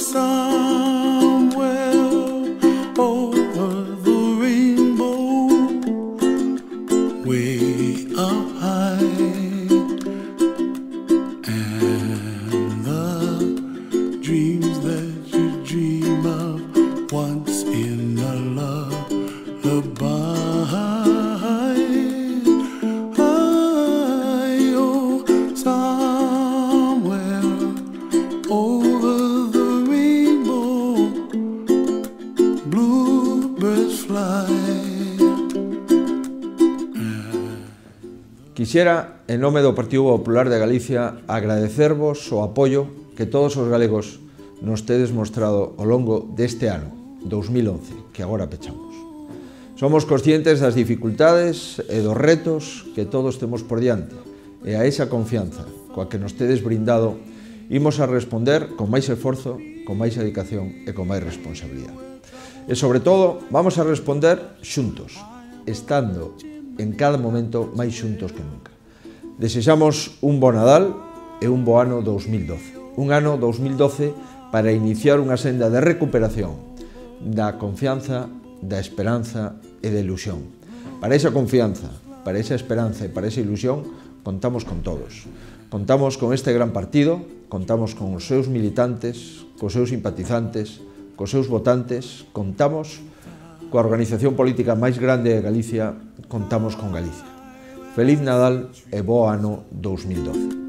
somewhere over the rainbow, way up high, and the dreams that you dream of once in a lullaby. Oh, somewhere over the rainbow, bluebirds fly. Quixera, en nome do Partido Popular de Galicia, agradecervos o apoio que todos os galegos nos tedes mostrado ao longo deste ano, 2011, que agora pechamos. Somos conscientes das dificultades e dos retos que todos temos por diante, e a esa confianza coa que nos tedes brindado imos a responder con máis esforzo, con máis dedicación e con máis responsabilidade. E, sobre todo, vamos a responder xuntos, estando en cada momento máis xuntos que nunca. Desexamos un bo Nadal e un bo ano 2012. Un ano 2012 para iniciar unha senda de recuperación da confianza, da esperanza e da ilusión. Para esa confianza, para esa esperanza e para esa ilusión, contamos con todos. Contamos con este gran partido, contamos con os seus militantes, cos seus simpatizantes, cos seus votantes, contamos coa organización política máis grande de Galicia, contamos con Galicia. Feliz Nadal e bo ano 2012.